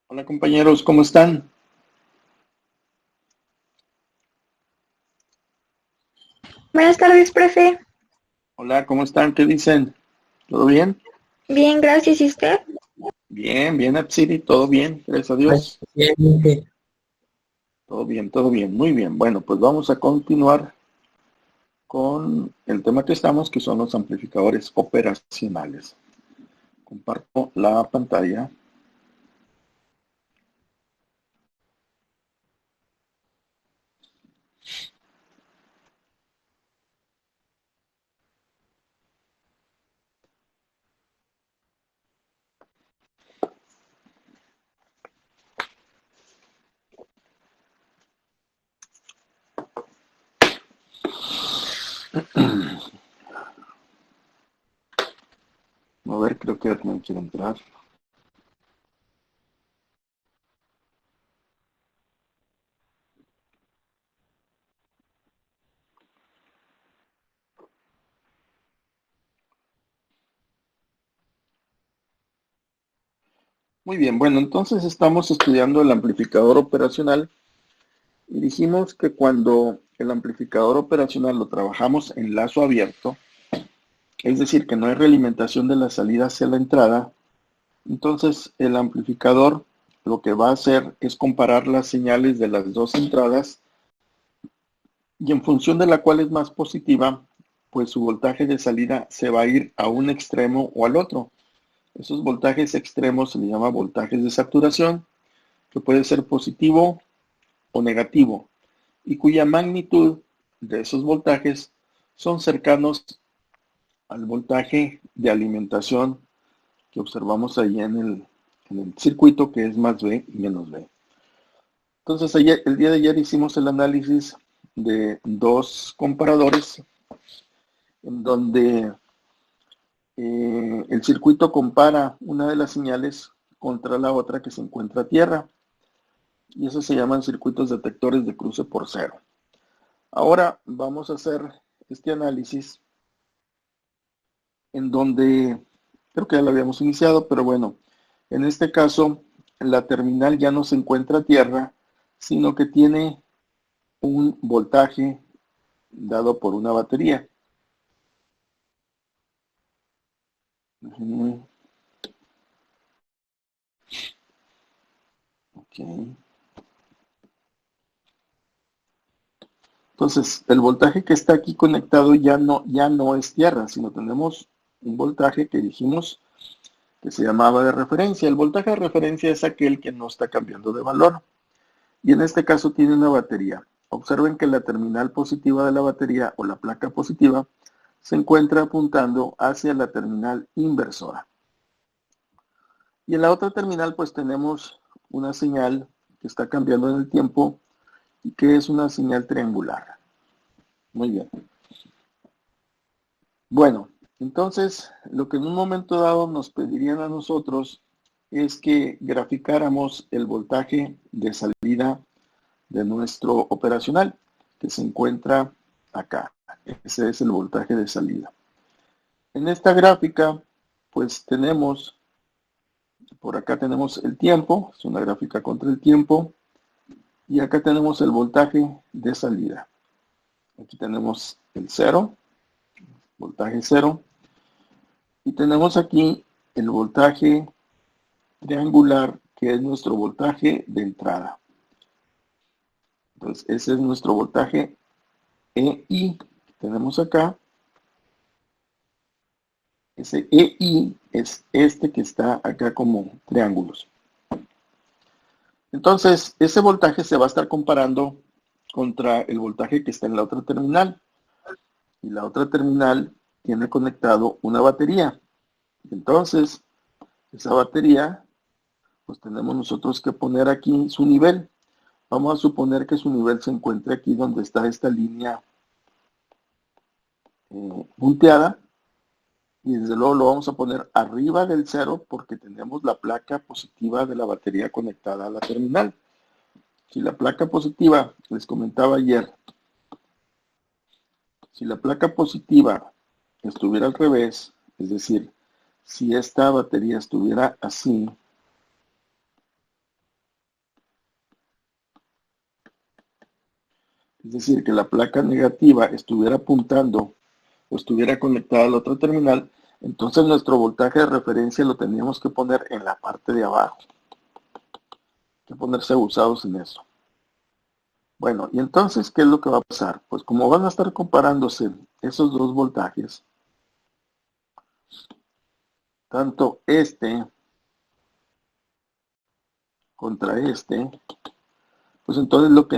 Hola compañeros, ¿cómo están? Buenas tardes, profe. Hola, ¿cómo están? ¿Qué dicen? ¿Todo bien? Bien, gracias. ¿Y usted? Bien, bien, Apsiri, todo bien, gracias a Dios. Excelente. Todo bien, muy bien. Bueno, pues vamos a continuar con el tema que estamos, que son los amplificadores operacionales. Comparto la pantalla. A ver, creo que no quiere entrar. Muy bien, bueno, entonces estamos estudiando el amplificador operacional y dijimos que cuando el amplificador operacional lo trabajamos en lazo abierto, es decir, que no hay realimentación de la salida hacia la entrada, entonces el amplificador lo que va a hacer es comparar las señales de las dos entradas y en función de la cual es más positiva, pues su voltaje de salida se va a ir a un extremo o al otro. Esos voltajes extremos se le llama voltajes de saturación, que puede ser positivo o negativo, y cuya magnitud de esos voltajes son cercanos al voltaje de alimentación que observamos ahí en el circuito, que es más V y menos V. Entonces, el día de ayer hicimos el análisis de dos comparadores en donde el circuito compara una de las señales contra la otra que se encuentra a tierra, y eso se llaman circuitos detectores de cruce por cero. Ahora vamos a hacer este análisis en donde, creo que ya lo habíamos iniciado, pero bueno, en este caso la terminal ya no se encuentra a tierra, sino que tiene un voltaje dado por una batería. Ujú. Ok. Entonces, el voltaje que está aquí conectado ya no es tierra, sino tenemos un voltaje que dijimos que se llamaba de referencia. El voltaje de referencia es aquel que no está cambiando de valor. Y en este caso tiene una batería. Observen que la terminal positiva de la batería o la placa positiva se encuentra apuntando hacia la terminal inversora. Y en la otra terminal pues tenemos una señal que está cambiando en el tiempo y que es una señal triangular. Muy bien. Bueno, entonces lo que en un momento dado nos pedirían a nosotros es que graficáramos el voltaje de salida de nuestro operacional, que se encuentra acá. Ese es el voltaje de salida. En esta gráfica, pues tenemos, por acá tenemos el tiempo, es una gráfica contra el tiempo, y acá tenemos el voltaje de salida. Aquí tenemos el cero, voltaje cero, y tenemos aquí el voltaje triangular, que es nuestro voltaje de entrada. Entonces, ese es nuestro voltaje EI que tenemos acá. Ese EI es este que está acá como triángulos. Entonces, ese voltaje se va a estar comparando contra el voltaje que está en la otra terminal. Y la otra terminal tiene conectado una batería. Entonces, esa batería, pues tenemos nosotros que poner aquí su nivel. Vamos a suponer que su nivel se encuentre aquí donde está esta línea punteada. Y desde luego lo vamos a poner arriba del cero porque tenemos la placa positiva de la batería conectada a la terminal. Si la placa positiva, les comentaba ayer, si la placa positiva estuviera al revés, es decir, si esta batería estuviera así, es decir, que la placa negativa estuviera apuntando o estuviera conectada a la otra terminal, entonces nuestro voltaje de referencia lo teníamos que poner en la parte de abajo. Hay que ponerse abusados en eso. Bueno, y entonces, ¿qué es lo que va a pasar? Pues como van a estar comparándose esos dos voltajes, tanto este contra este, pues entonces lo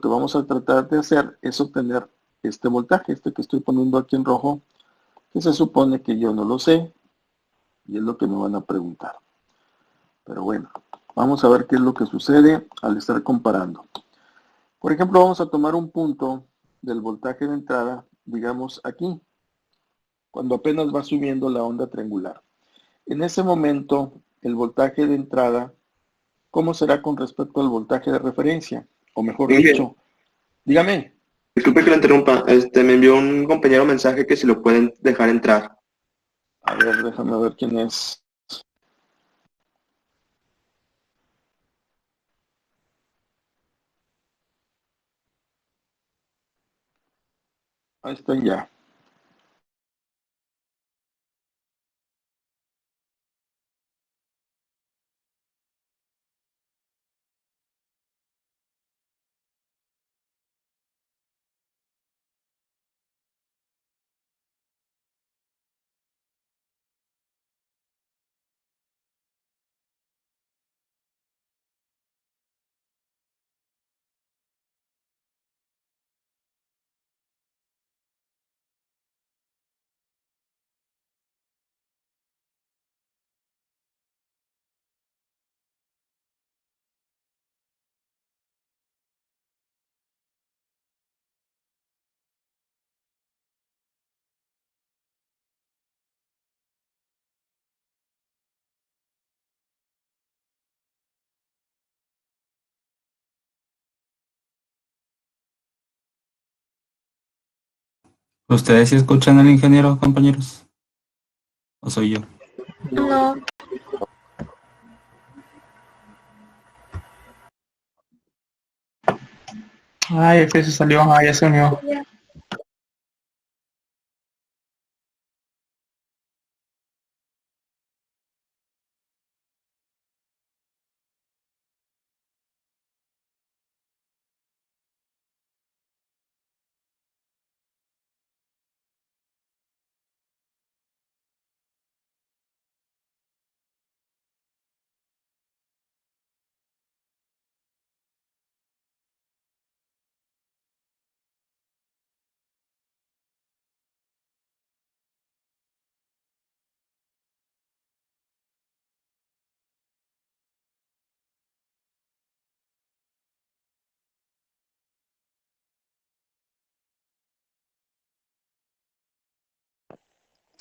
que vamos a tratar de hacer es obtener este voltaje, este que estoy poniendo aquí en rojo, que se supone que yo no lo sé, y es lo que me van a preguntar. Pero bueno, vamos a ver qué es lo que sucede al estar comparando. Por ejemplo, vamos a tomar un punto del voltaje de entrada, digamos aquí, cuando apenas va subiendo la onda triangular. En ese momento, el voltaje de entrada, ¿cómo será con respecto al voltaje de referencia? O mejor Miguel, dicho, dígame. disculpe que lo interrumpa. Me envió un compañero un mensaje que si lo pueden dejar entrar. A ver, déjame ver quién es. Ahí estoy ya. ¿Ustedes sí escuchan al ingeniero, compañeros? ¿O soy yo? No, Ay, F se salió, ya se unió.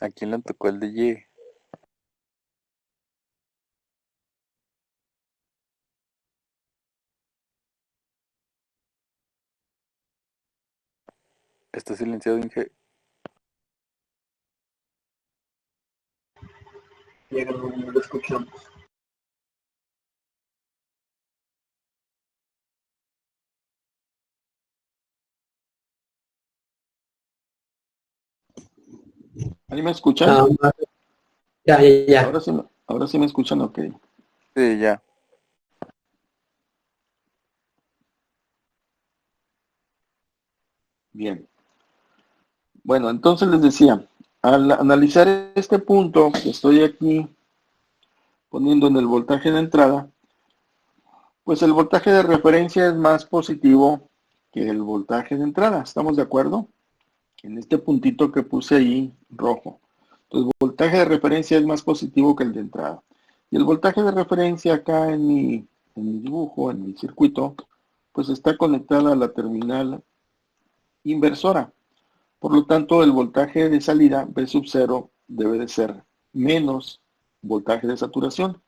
¿A quién le tocó el DJ? ¿Está silenciado, Inge? No lo escuchamos. ¿Ahí me escuchan? Ya. Ahora sí me escuchan, ok. Sí, ya. Bien. Bueno, entonces les decía, al analizar este punto que estoy aquí poniendo en el voltaje de entrada, pues el voltaje de referencia es más positivo que el voltaje de entrada. ¿Estamos de acuerdo? En este puntito que puse ahí rojo. Entonces, el voltaje de referencia es más positivo que el de entrada. Y el voltaje de referencia acá en mi dibujo, en mi circuito, pues está conectada a la terminal inversora. Por lo tanto, el voltaje de salida V sub 0 debe de ser menos voltaje de saturación.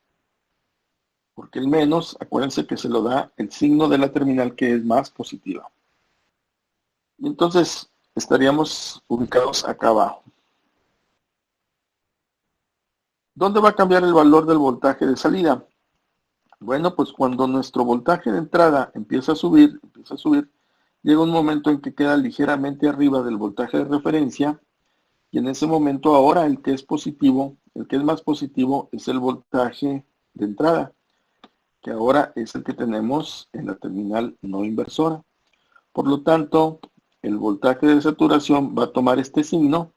Porque el menos, acuérdense que se lo da el signo de la terminal que es más positiva. Y entonces estaríamos ubicados acá abajo. ¿Dónde va a cambiar el valor del voltaje de salida? Bueno, pues cuando nuestro voltaje de entrada empieza a subir, llega un momento en que queda ligeramente arriba del voltaje de referencia y en ese momento ahora el que es positivo, el que es más positivo es el voltaje de entrada, que ahora es el que tenemos en la terminal no inversora. Por lo tanto, el voltaje de saturación va a tomar este signo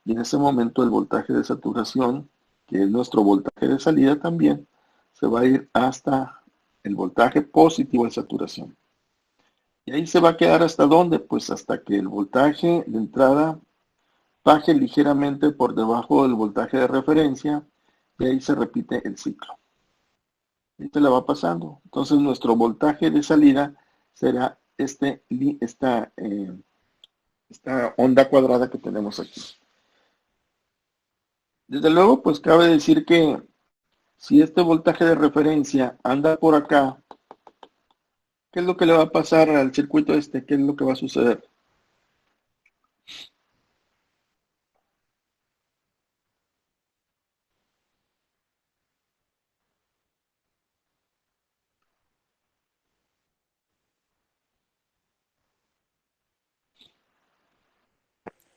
y en ese momento el voltaje de saturación, que es nuestro voltaje de salida también, se va a ir hasta el voltaje positivo de saturación. Y ahí se va a quedar hasta dónde, pues hasta que el voltaje de entrada baje ligeramente por debajo del voltaje de referencia y ahí se repite el ciclo. Y se la va pasando. Entonces nuestro voltaje de salida será esta onda cuadrada que tenemos aquí. Desde luego, pues cabe decir que si este voltaje de referencia anda por acá, ¿qué es lo que le va a pasar al circuito este? ¿Qué es lo que va a suceder?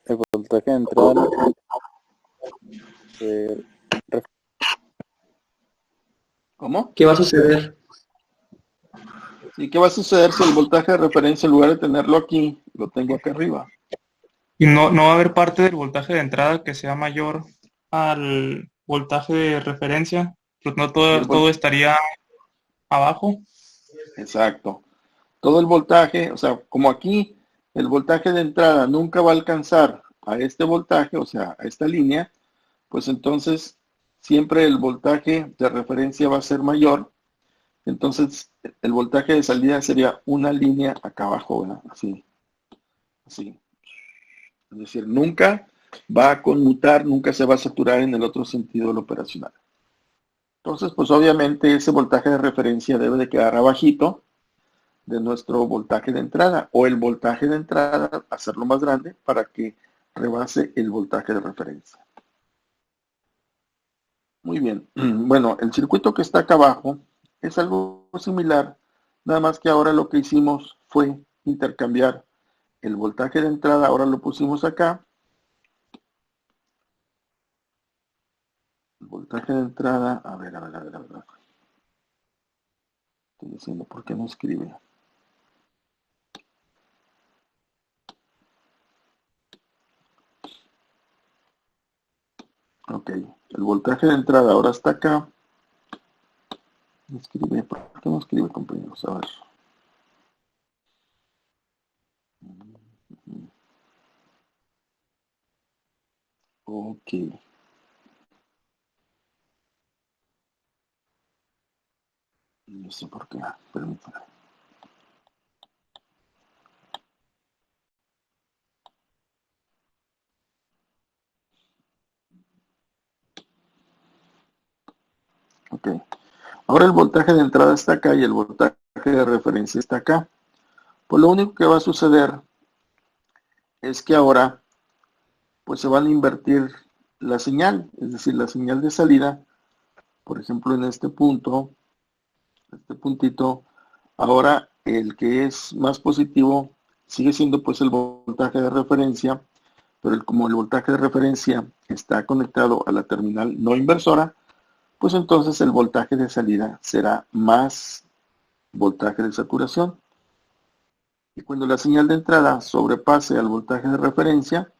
El voltaje de entrada de ¿Cómo? ¿Qué va a suceder? ¿Y qué va a suceder si el voltaje de referencia en lugar de tenerlo aquí, lo tengo acá arriba? Y no va a haber parte del voltaje de entrada que sea mayor al voltaje de referencia. Pues no Y el todo estaría abajo. Exacto. Todo el voltaje, o sea, como aquí el voltaje de entrada nunca va a alcanzar a este voltaje, o sea, a esta línea, pues entonces siempre el voltaje de referencia va a ser mayor. Entonces el voltaje de salida sería una línea acá abajo, ¿verdad? Así, así. Es decir, nunca va a conmutar, nunca se va a saturar en el otro sentido del operacional. Entonces, pues obviamente ese voltaje de referencia debe de quedar abajito de nuestro voltaje de entrada o el voltaje de entrada hacerlo más grande para que rebase el voltaje de referencia. Muy bien. Bueno, el circuito que está acá abajo es algo similar, nada más que ahora lo que hicimos fue intercambiar el voltaje de entrada, ahora lo pusimos acá. El voltaje de entrada, a ver. Estoy diciendo, ¿por qué no escribe? Ok, el voltaje de entrada ahora está acá. Escribe, ¿por qué no escribe, compañeros? A ver. Ok. No sé por qué. Permítame. Ok. Ahora el voltaje de entrada está acá y el voltaje de referencia está acá. Pues lo único que va a suceder es que ahora pues se van a invertir la señal, es decir, la señal de salida, por ejemplo en este punto, este puntito, ahora el que es más positivo sigue siendo pues el voltaje de referencia, pero como el voltaje de referencia está conectado a la terminal no inversora, pues entonces el voltaje de salida será más voltaje de saturación. Y cuando la señal de entrada sobrepase al voltaje de referencia,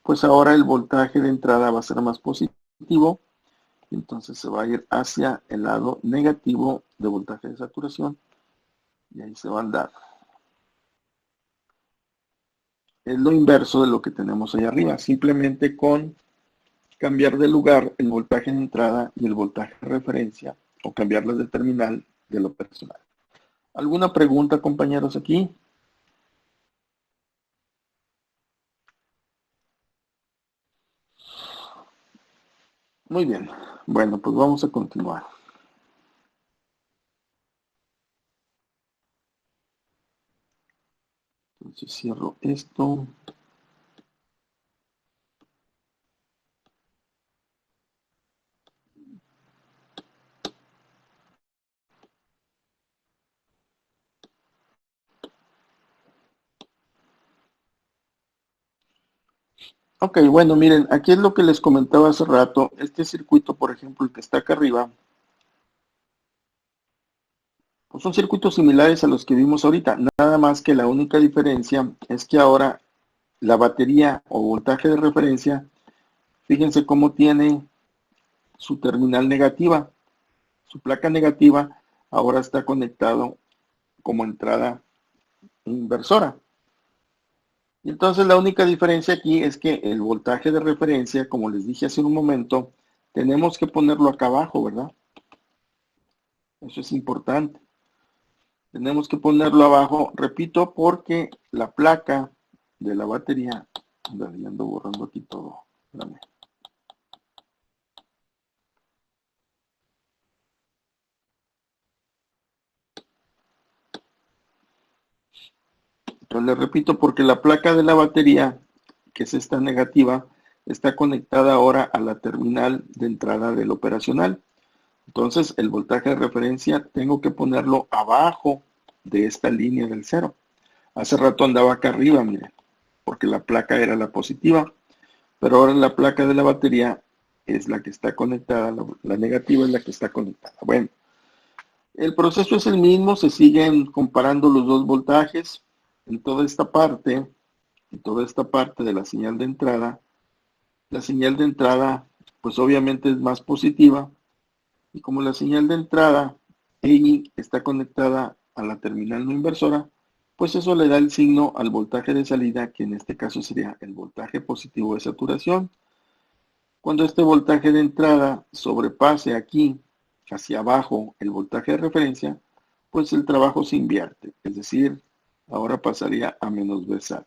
pues ahora el voltaje de entrada va a ser más positivo, y entonces se va a ir hacia el lado negativo de voltaje de saturación, y ahí se va a andar. Es lo inverso de lo que tenemos ahí arriba, simplemente con cambiar de lugar el voltaje de entrada y el voltaje de referencia, o cambiarlas de terminal de lo personal. ¿Alguna pregunta, compañeros, aquí? Muy bien. Bueno, pues vamos a continuar. Entonces cierro esto. Ok, bueno, miren, aquí es lo que les comentaba hace rato. Este circuito, por ejemplo, el que está acá arriba, pues son circuitos similares a los que vimos ahorita, nada más que la única diferencia es que ahora la batería o voltaje de referencia, fíjense cómo tiene su terminal negativa, su placa negativa ahora está conectado como entrada inversora. Y entonces la única diferencia aquí es que el voltaje de referencia, como les dije hace un momento, tenemos que ponerlo acá abajo, ¿verdad? Eso es importante. Tenemos que ponerlo abajo, repito, porque la placa de la batería, ando borrando aquí todo. Espérame. Entonces les repito, porque la placa de la batería, que es esta negativa, está conectada ahora a la terminal de entrada del operacional. Entonces el voltaje de referencia tengo que ponerlo abajo de esta línea del cero. Hace rato andaba acá arriba, miren, porque la placa era la positiva, pero ahora la placa de la batería es la que está conectada, la negativa es la que está conectada. Bueno, el proceso es el mismo, se siguen comparando los dos voltajes en toda esta parte de la señal de entrada. La señal de entrada, pues obviamente es más positiva, y como la señal de entrada EI está conectada a la terminal no inversora, pues eso le da el signo al voltaje de salida, que en este caso sería el voltaje positivo de saturación. Cuando este voltaje de entrada sobrepase aquí, hacia abajo, el voltaje de referencia, pues el trabajo se invierte, es decir, ahora pasaría a menos Vsat.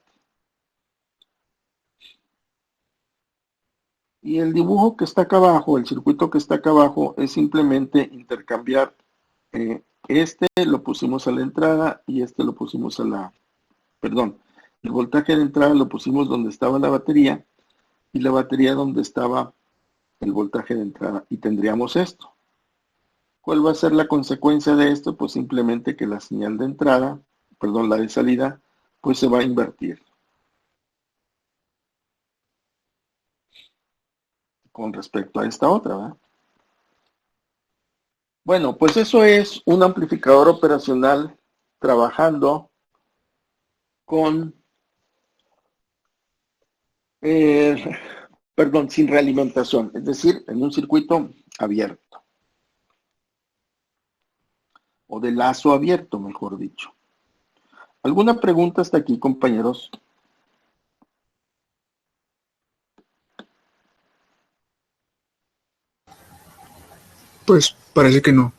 Y el dibujo que está acá abajo, el circuito que está acá abajo, es simplemente intercambiar este lo pusimos a la entrada y este lo pusimos a la, perdón, el voltaje de entrada lo pusimos donde estaba la batería y la batería donde estaba el voltaje de entrada y tendríamos esto. ¿Cuál va a ser la consecuencia de esto? Pues simplemente que la señal de entrada, perdón, la de salida, pues se va a invertir con respecto a esta otra, ¿verdad? Bueno, pues eso es un amplificador operacional trabajando con, perdón, sin realimentación, es decir, en un circuito abierto, o de lazo abierto, mejor dicho. ¿Alguna pregunta hasta aquí, compañeros? Pues parece que no.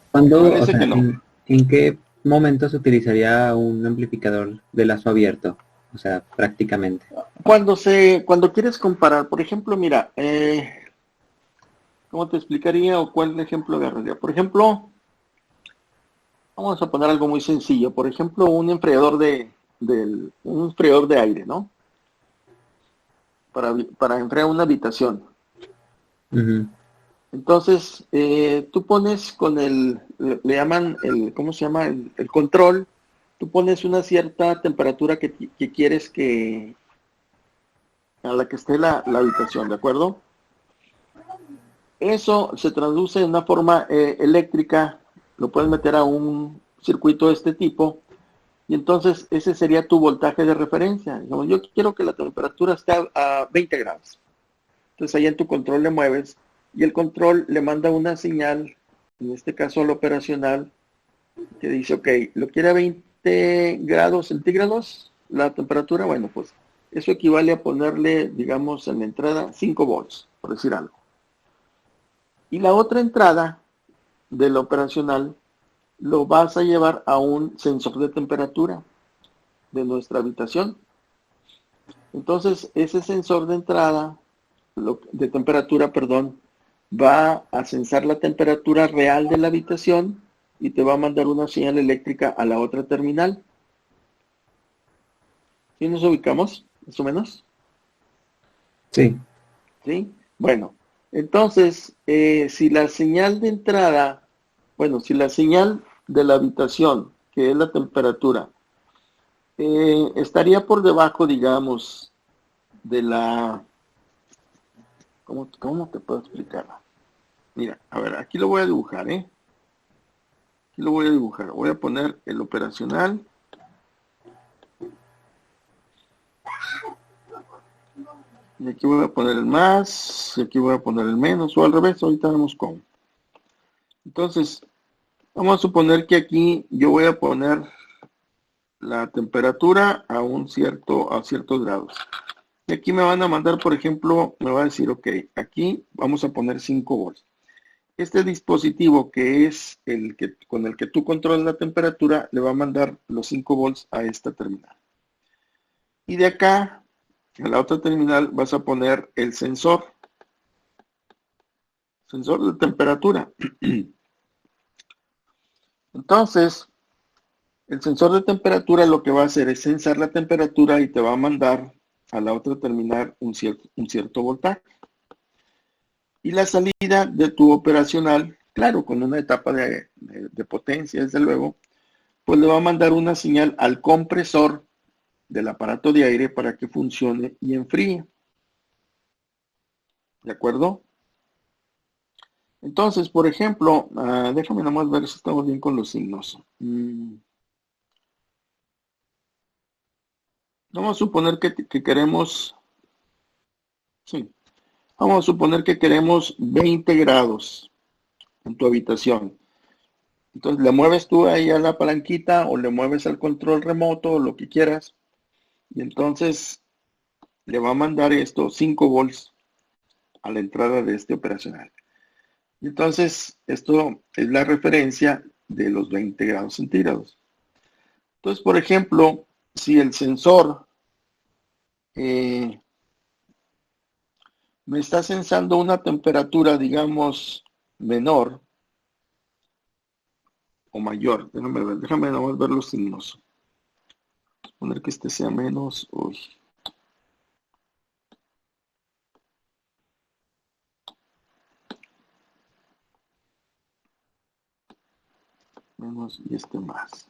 ¿Cuándo, Parece que no. en qué momento se utilizaría un amplificador de lazo abierto? O sea, prácticamente. Cuando quieres comparar, por ejemplo, mira, ¿cómo te explicaría o cuál ejemplo agarraría? Por ejemplo, vamos a poner algo muy sencillo. Por ejemplo, un enfriador un enfriador de aire, ¿no? Para enfriar una habitación. Ujú. Entonces, tú pones con le llaman ¿cómo se llama? El control. Tú pones una cierta temperatura que quieres a la que esté la habitación, ¿de acuerdo? Eso se traduce en una forma eléctrica, lo puedes meter a un circuito de este tipo, y entonces ese sería tu voltaje de referencia. Digamos, yo quiero que la temperatura esté a 20 grados. Entonces ahí en tu control le mueves, y el control le manda una señal, en este caso al operacional, que dice, ok, ¿lo quiere a 20 grados centígrados la temperatura? Bueno, pues eso equivale a ponerle, digamos, en la entrada 5 volts, por decir algo. Y la otra entrada del operacional lo vas a llevar a un sensor de temperatura de nuestra habitación. Entonces, ese sensor de entrada, de temperatura, perdón, va a sensar la temperatura real de la habitación y te va a mandar una señal eléctrica a la otra terminal. ¿Sí nos ubicamos, más o menos? Sí. ¿Sí? Bueno, entonces, si la señal de entrada, bueno, si la señal de la habitación, que es la temperatura, estaría por debajo, digamos, de la ¿Cómo te puedo explicar? Mira, a ver, aquí lo voy a dibujar, ¿eh? Aquí lo voy a dibujar. Voy a poner el operacional. Y aquí voy a poner el más, y aquí voy a poner el menos, o al revés, ahorita vemos cómo. Entonces, vamos a suponer que aquí yo voy a poner la temperatura a ciertos grados. Y aquí me van a mandar, por ejemplo, me va a decir, ok, aquí vamos a poner 5 volts. Este dispositivo que es con el que tú controlas la temperatura, le va a mandar los 5 volts a esta terminal. Y de acá, en la otra terminal, vas a poner el sensor de temperatura. Entonces, el sensor de temperatura lo que va a hacer es sensar la temperatura y te va a mandar a la otra terminal un cierto voltaje. Y la salida de tu operacional, claro, con una etapa de potencia, desde luego, pues le va a mandar una señal al compresor del aparato de aire para que funcione y enfríe. ¿De acuerdo? Entonces, por ejemplo, déjame nomás ver si estamos bien con los signos. Vamos a suponer que queremos, sí, vamos a suponer que queremos 20 grados en tu habitación. Entonces le mueves tú ahí a la palanquita o le mueves al control remoto o lo que quieras. Y entonces le va a mandar esto 5 volts a la entrada de este operacional. Y entonces esto es la referencia de los 20 grados centígrados. Entonces, por ejemplo, si el sensor me está sensando una temperatura, digamos, menor o mayor, déjame nomás ver los signos. Poner que este sea menos, uy. Menos y este más.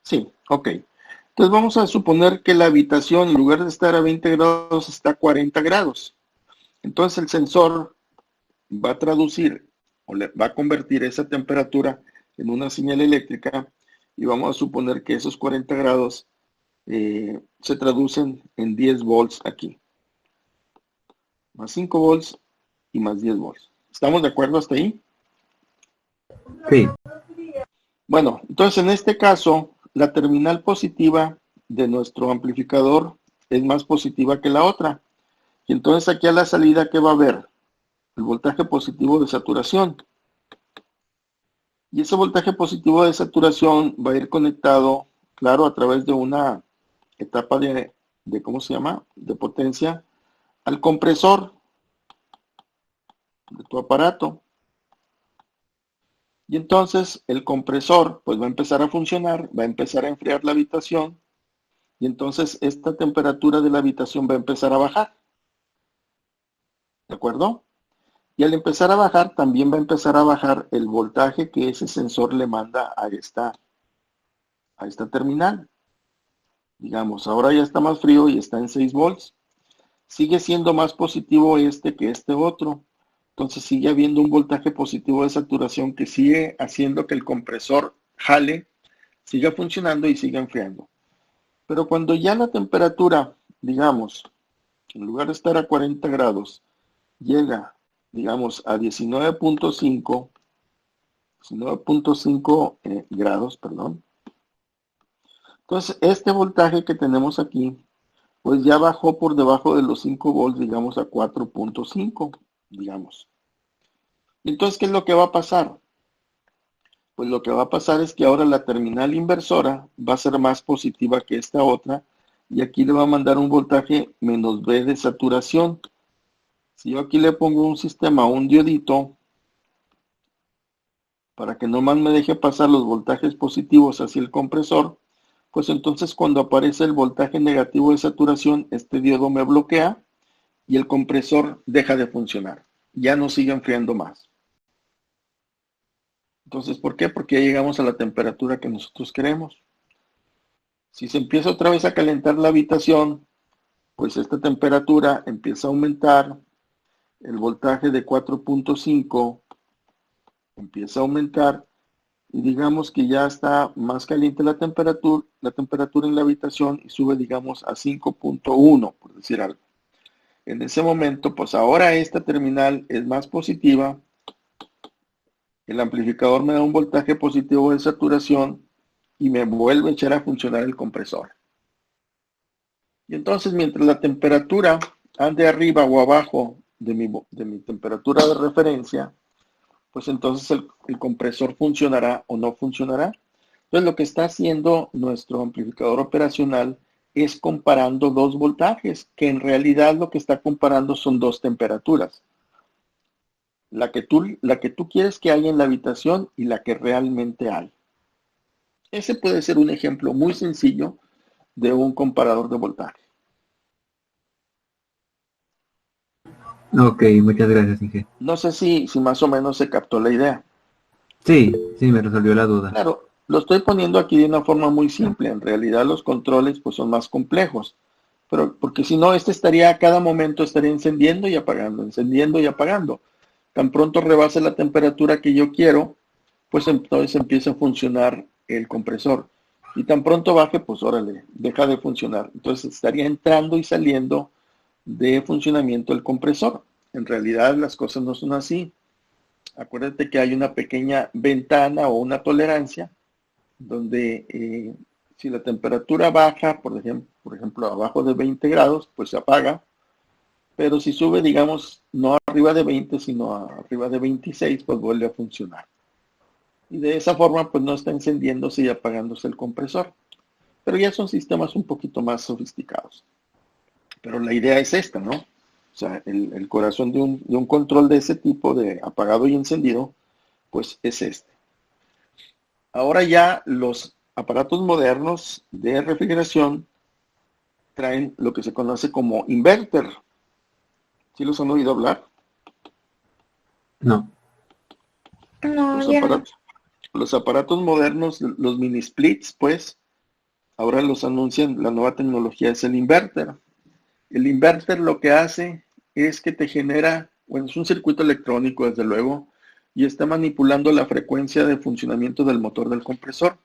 Sí, ok. Entonces vamos a suponer que la habitación, en lugar de estar a 20 grados, está a 40 grados. Entonces el sensor va a traducir o le va a convertir esa temperatura en una señal eléctrica y vamos a suponer que esos 40 grados se traducen en 10 volts aquí. Más 5 volts y más 10 volts. ¿Estamos de acuerdo hasta ahí? Sí. Bueno, entonces en este caso, la terminal positiva de nuestro amplificador es más positiva que la otra. Y entonces aquí a la salida, ¿qué va a haber? El voltaje positivo de saturación. Y ese voltaje positivo de saturación va a ir conectado, claro, a través de una etapa de ¿cómo se llama? De potencia al compresor de tu aparato. Y entonces el compresor pues va a empezar a funcionar, va a empezar a enfriar la habitación y entonces esta temperatura de la habitación va a empezar a bajar. ¿De acuerdo? Y al empezar a bajar, también va a empezar a bajar el voltaje que ese sensor le manda a esta terminal. Digamos, ahora ya está más frío y está en 6 volts. Sigue siendo más positivo este que este otro. Entonces sigue habiendo un voltaje positivo de saturación que sigue haciendo que el compresor jale, siga funcionando y siga enfriando. Pero cuando ya la temperatura, digamos, en lugar de estar a 40 grados, llega, digamos, a 19.5 grados, perdón. Entonces, este voltaje que tenemos aquí, pues ya bajó por debajo de los 5 volts, digamos, a 4.5, digamos. Entonces, ¿qué es lo que va a pasar? Pues lo que va a pasar es que ahora la terminal inversora va a ser más positiva que esta otra, y aquí le va a mandar un voltaje menos B de saturación. Si yo aquí le pongo un sistema, un diodito, para que nomás me deje pasar los voltajes positivos hacia el compresor, pues entonces cuando aparece el voltaje negativo de saturación, este diodo me bloquea y el compresor deja de funcionar. Ya no sigue enfriando más. Entonces, ¿por qué? Porque ya llegamos a la temperatura que nosotros queremos. Si se empieza otra vez a calentar la habitación, pues esta temperatura empieza a aumentar, el voltaje de 4.5 empieza a aumentar y digamos que ya está más caliente la temperatura en la habitación y sube, digamos, a 5.1, por decir algo. En ese momento, pues ahora esta terminal es más positiva, el amplificador me da un voltaje positivo de saturación y me vuelve a echar a funcionar el compresor. Y entonces, mientras la temperatura ande arriba o abajo de mi temperatura de referencia, pues entonces el compresor funcionará o no funcionará. Entonces, lo que está haciendo nuestro amplificador operacional es comparando dos voltajes, que en realidad lo que está comparando son dos temperaturas. La que tú quieres que haya en la habitación y la que realmente hay. Ese puede ser un ejemplo muy sencillo de un comparador de voltaje. Ok, muchas gracias, Inge. No sé si más o menos se captó la idea. Sí, me resolvió la duda. Claro, lo estoy poniendo aquí de una forma muy simple. En realidad los controles pues son más complejos. Pero porque si no, estaría a cada momento estaría encendiendo y apagando, encendiendo y apagando. Tan pronto rebase la temperatura que yo quiero, pues entonces empieza a funcionar el compresor. Y tan pronto baje, pues órale, deja de funcionar. Entonces estaría entrando y saliendo de funcionamiento el compresor. En realidad las cosas no son así. Acuérdate que hay una pequeña ventana o una tolerancia donde si la temperatura baja, por ejemplo, abajo de 20 grados, pues se apaga. Pero si sube, digamos, no arriba de 20, sino arriba de 26, pues vuelve a funcionar. Y de esa forma, pues no está encendiéndose y apagándose el compresor. Pero ya son sistemas un poquito más sofisticados. Pero la idea es esta, ¿no? O sea, el corazón de un control de ese tipo, de apagado y encendido, pues es este. Ahora ya los aparatos modernos de refrigeración traen lo que se conoce como inverter. ¿Sí los han oído hablar? No. No, ya no. Los aparatos modernos, los mini splits, pues, ahora los anuncian, la nueva tecnología es el inverter. El inverter lo que hace es que te genera, bueno, es un circuito electrónico, desde luego, y está manipulando la frecuencia de funcionamiento del motor del compresor.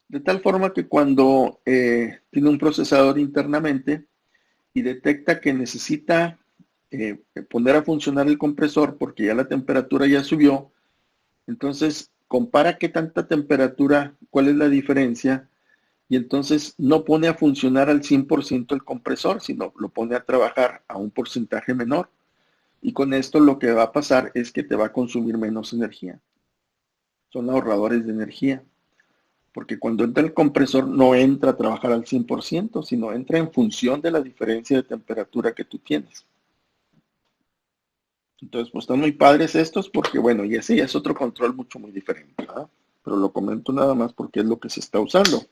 De tal forma que cuando tiene un procesador internamente y detecta que necesita poner a funcionar el compresor porque ya la temperatura ya subió, entonces compara qué tanta temperatura, cuál es la diferencia, y entonces no pone a funcionar al 100% el compresor, sino lo pone a trabajar a un porcentaje menor. Y con esto lo que va a pasar es que te va a consumir menos energía. Son ahorradores de energía. Porque cuando entra el compresor no entra a trabajar al 100%, sino entra en función de la diferencia de temperatura que tú tienes. Entonces, pues están muy padres estos porque, bueno, y ese ya es otro control muy diferente, ¿verdad? Pero lo comento nada más porque es lo que se está usando.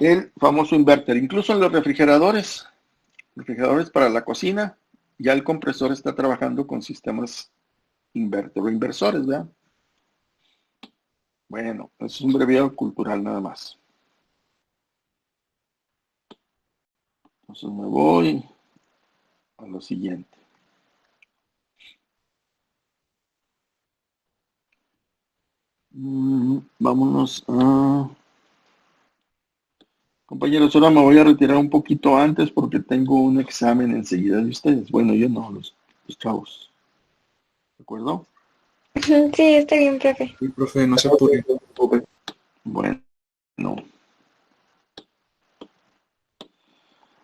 El famoso inverter. Incluso en los refrigeradores para la cocina, ya el compresor está trabajando con sistemas inverter o inversores, ¿verdad? Bueno, es un breviario cultural nada más. Entonces me voy a lo siguiente. Vámonos a... Compañeros, ahora me voy a retirar un poquito antes porque tengo un examen enseguida de ustedes. Bueno, yo no, los chavos. ¿De acuerdo? Sí, está bien, profe. Sí, profe, no se apure. Bueno, no.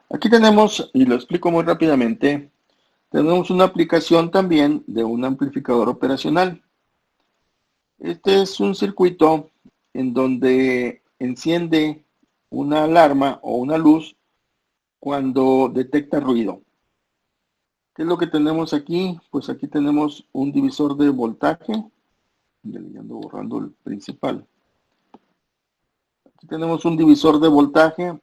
Aquí tenemos, y lo explico muy rápidamente, tenemos una aplicación también de un amplificador operacional. Este es un circuito en donde enciende una alarma o una luz cuando detecta ruido. ¿Qué es lo que tenemos aquí? Pues aquí tenemos un divisor de voltaje. Ya ando borrando el principal. Aquí tenemos un divisor de voltaje.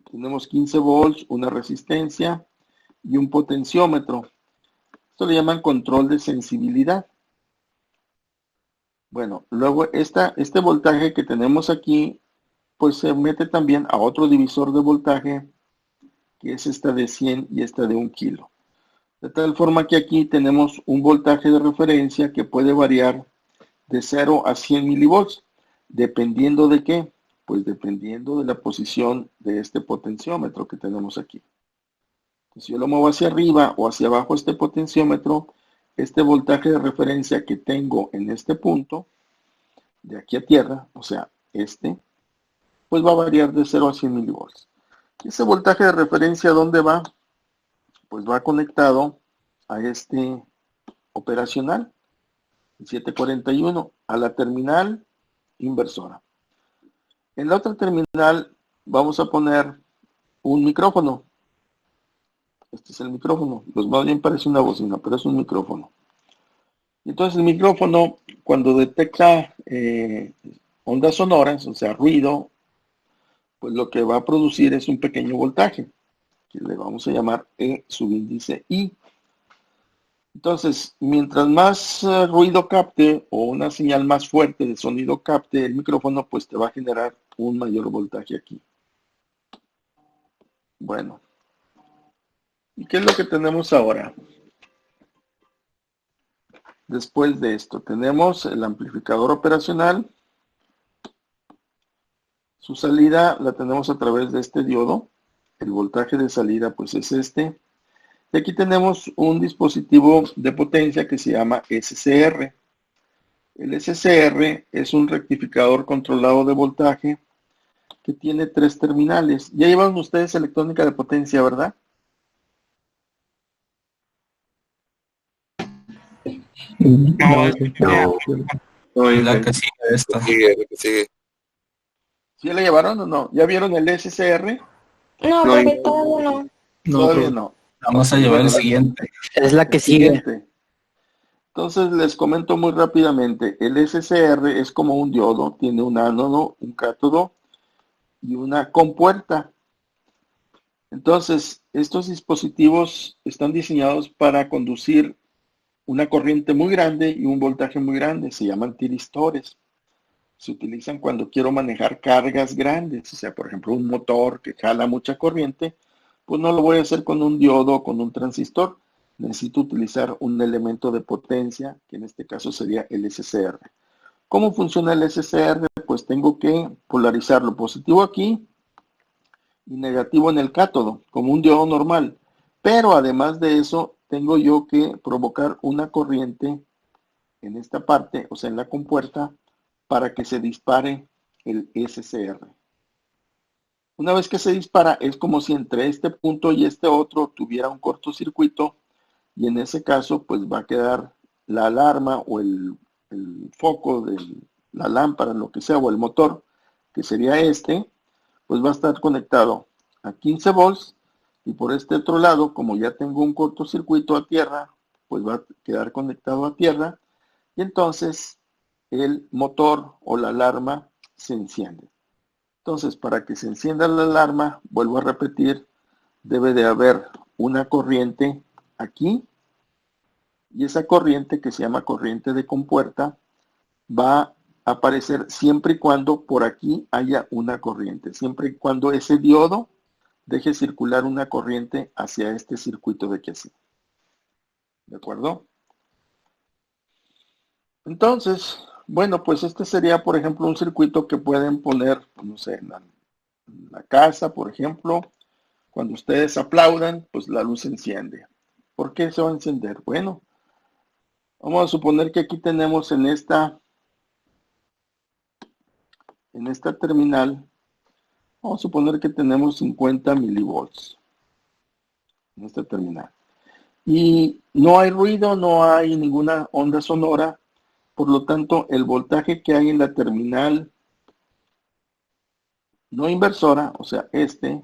Tenemos 15 volts, una resistencia y un potenciómetro. Esto le llaman control de sensibilidad. Bueno, luego este voltaje que tenemos aquí, pues se mete también a otro divisor de voltaje, que es esta de 100 y esta de 1 kilo. De tal forma que aquí tenemos un voltaje de referencia que puede variar de 0 a 100 milivolts. ¿Dependiendo de qué? Pues dependiendo de la posición de este potenciómetro que tenemos aquí. Si yo lo muevo hacia arriba o hacia abajo este potenciómetro, este voltaje de referencia que tengo en este punto, de aquí a tierra, o sea, pues va a variar de 0 a 100 milivolts. ¿Y ese voltaje de referencia dónde va? Pues va conectado a este operacional, el 741, a la terminal inversora. En la otra terminal vamos a poner un micrófono. Este es el micrófono. Pues más bien parece una bocina, pero es un micrófono. Entonces el micrófono, cuando detecta ondas sonoras, o sea, ruido, pues lo que va a producir es un pequeño voltaje, que le vamos a llamar E subíndice I. Entonces, mientras más ruido capte o una señal más fuerte de sonido capte el micrófono, pues te va a generar un mayor voltaje aquí. Bueno, ¿y qué es lo que tenemos ahora? Después de esto, tenemos el amplificador operacional. Su salida la tenemos a través de este diodo. El voltaje de salida, pues es este. Y aquí tenemos un dispositivo de potencia que se llama SCR. El SCR es un rectificador controlado de voltaje que tiene 3 terminales. Ya llevan ustedes electrónica de potencia, ¿verdad? No, La que sigue esta. Sigue. ¿Sí la llevaron o no? ¿Ya vieron el SCR? No, No, profe, todavía no. No, Todavía profe. no. Vamos a llevar el siguiente. Es la que sigue. Siguiente. Entonces les comento muy rápidamente. El SCR es como un diodo, tiene un ánodo, un cátodo y una compuerta. Entonces, estos dispositivos están diseñados para conducir una corriente muy grande y un voltaje muy grande. Se llaman tiristores. Se utilizan cuando quiero manejar cargas grandes. O sea, por ejemplo, un motor que jala mucha corriente, pues no lo voy a hacer con un diodo o con un transistor. Necesito utilizar un elemento de potencia, que en este caso sería el SCR. ¿Cómo funciona el SCR? Pues tengo que polarizarlo positivo aquí y negativo en el cátodo, como un diodo normal. Pero además de eso, tengo yo que provocar una corriente en esta parte, o sea, en la compuerta, para que se dispare el SCR. Una vez que se dispara, es como si entre este punto y este otro tuviera un cortocircuito, y en ese caso, pues va a quedar la alarma o el foco de la lámpara, lo que sea, o el motor, que sería este, pues va a estar conectado a 15 volts, y por este otro lado, como ya tengo un cortocircuito a tierra, pues va a quedar conectado a tierra, y entonces el motor o la alarma se enciende. Entonces, para que se encienda la alarma, vuelvo a repetir, debe de haber una corriente aquí, y esa corriente, que se llama corriente de compuerta, va a aparecer siempre y cuando por aquí haya una corriente, siempre y cuando ese diodo deje circular una corriente hacia este circuito de aquí así. ¿De acuerdo? Entonces, bueno, pues este sería, por ejemplo, un circuito que pueden poner, no sé, en la casa, por ejemplo. Cuando ustedes aplaudan, pues la luz se enciende. ¿Por qué se va a encender? Bueno, vamos a suponer que aquí tenemos en esta terminal, vamos a suponer que tenemos 50 milivolts en esta terminal. Y no hay ruido, no hay ninguna onda sonora, por lo tanto, el voltaje que hay en la terminal no inversora, o sea, es de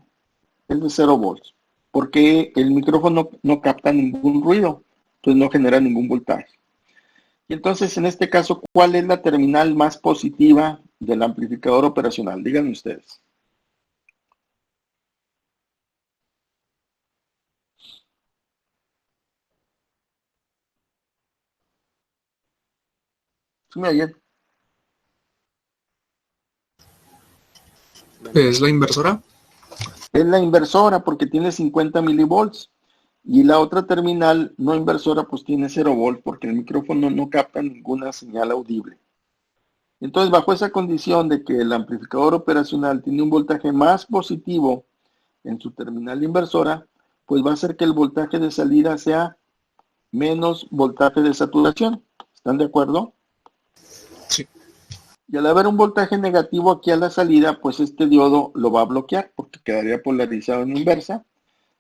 0 volts, porque el micrófono no capta ningún ruido, entonces no genera ningún voltaje. Y entonces, en este caso, ¿cuál es la terminal más positiva del amplificador operacional? Díganme ustedes. ¿Sí me oyen? ¿Es la inversora? Es la inversora porque tiene 50 milivolts. Y la otra terminal no inversora pues tiene 0 volts porque el micrófono no capta ninguna señal audible. Entonces, bajo esa condición de que el amplificador operacional tiene un voltaje más positivo en su terminal inversora, pues va a hacer que el voltaje de salida sea menos voltaje de saturación. ¿Están de acuerdo? Sí. Y al haber un voltaje negativo aquí a la salida, pues este diodo lo va a bloquear porque quedaría polarizado en inversa.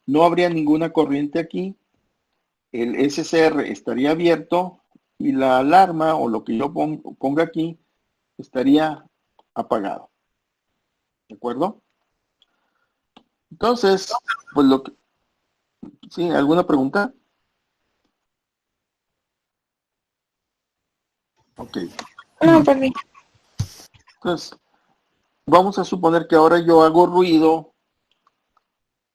No habría ninguna corriente aquí. El SCR estaría abierto y la alarma o lo que yo ponga aquí estaría apagado. ¿De acuerdo? Entonces, pues lo que... ¿Sí? ¿Alguna pregunta? Ok. No, por mí. Entonces, vamos a suponer que ahora yo hago ruido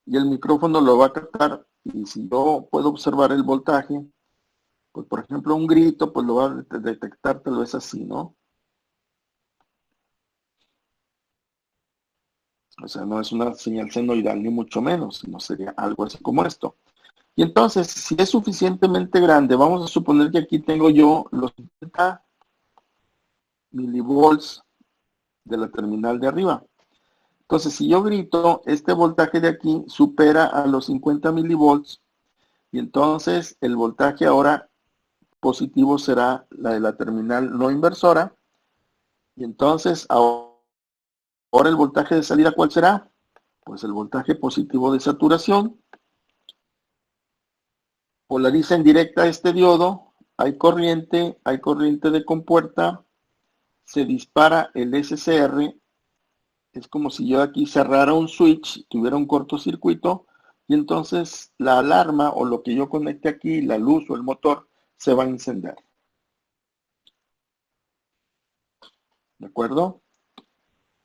y el micrófono lo va a captar. Y si yo puedo observar el voltaje, pues por ejemplo un grito, pues lo va a detectar tal vez así, ¿no? O sea, no es una señal senoidal ni mucho menos, sino sería algo así como esto. Y entonces, si es suficientemente grande, vamos a suponer que aquí tengo yo los 50 milivolts de la terminal de arriba. Entonces, si yo grito, este voltaje de aquí supera a los 50 milivolts y entonces el voltaje ahora positivo será la de la terminal no inversora y entonces ahora el voltaje de salida, ¿cuál será? Pues el voltaje positivo de saturación. Polariza en directa este diodo, hay corriente de compuerta, se dispara el SCR, es como si yo aquí cerrara un switch, tuviera un cortocircuito, y entonces la alarma o lo que yo conecte aquí, la luz o el motor, se va a encender. ¿De acuerdo?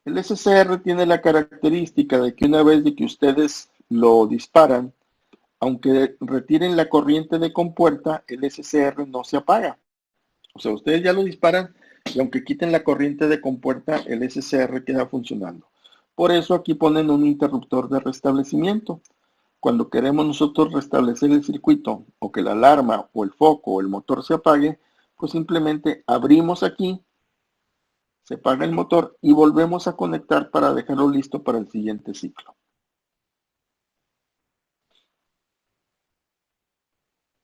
El SCR tiene la característica de que una vez de que ustedes lo disparan, aunque retiren la corriente de compuerta, el SCR no se apaga. O sea, ustedes ya lo disparan y aunque quiten la corriente de compuerta, el SCR queda funcionando. Por eso aquí ponen un interruptor de restablecimiento. Cuando queremos nosotros restablecer el circuito o que la alarma o el foco o el motor se apague, pues simplemente abrimos aquí, se apaga el motor y volvemos a conectar para dejarlo listo para el siguiente ciclo.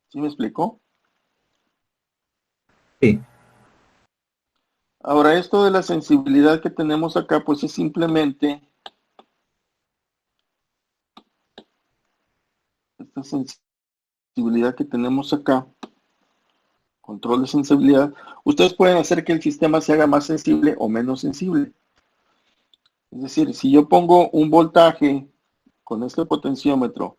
¿Sí me explicó? Sí. Ahora, esto de la sensibilidad que tenemos acá, pues es simplemente esta sensibilidad que tenemos acá, control de sensibilidad. Ustedes pueden hacer que el sistema se haga más sensible o menos sensible. Es decir, si yo pongo un voltaje con este potenciómetro,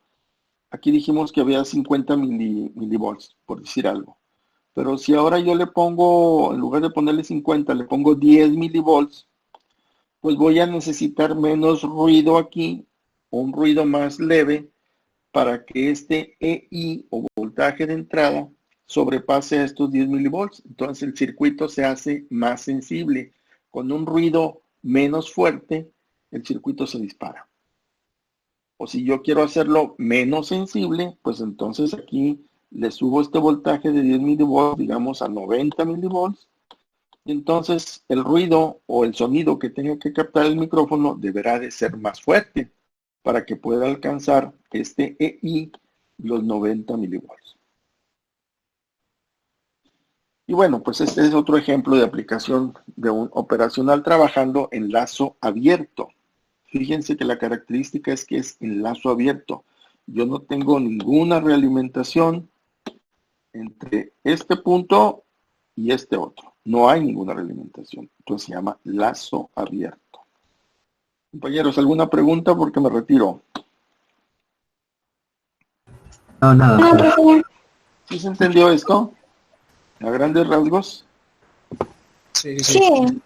aquí dijimos que había 50 milivolts, por decir algo. Pero si ahora yo le pongo, en lugar de ponerle 50, le pongo 10 milivolts, pues voy a necesitar menos ruido aquí, o un ruido más leve, para que este EI o voltaje de entrada sobrepase a estos 10 milivolts. Entonces el circuito se hace más sensible. Con un ruido menos fuerte, el circuito se dispara. O si yo quiero hacerlo menos sensible, pues entonces aquí le subo este voltaje de 10 milivolts, digamos a 90 milivolts. Y entonces el ruido o el sonido que tenga que captar el micrófono deberá de ser más fuerte para que pueda alcanzar este EI los 90 milivolts. Y bueno, pues este es otro ejemplo de aplicación de un operacional trabajando en lazo abierto. Fíjense que la característica es que es en lazo abierto. Yo no tengo ninguna realimentación entre este punto y este otro. No hay ninguna realimentación. Entonces se llama lazo abierto. Compañeros, ¿alguna pregunta? Porque me retiro. No, nada. No, profe. ¿Sí se entendió esto? A grandes rasgos. Sí, sí. Sí.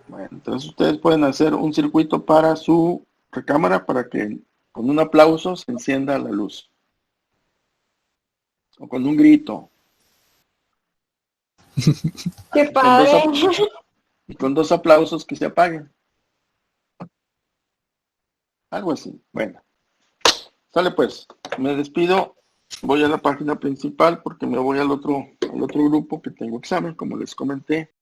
Bueno, entonces ustedes pueden hacer un circuito para su recámara para que con un aplauso se encienda la luz. O con un grito. Qué Con padre. y con 2 aplausos que se apaguen. Algo así. Bueno, sale pues. Me despido. Voy a la página principal porque me voy al otro grupo que tengo examen, como les comenté.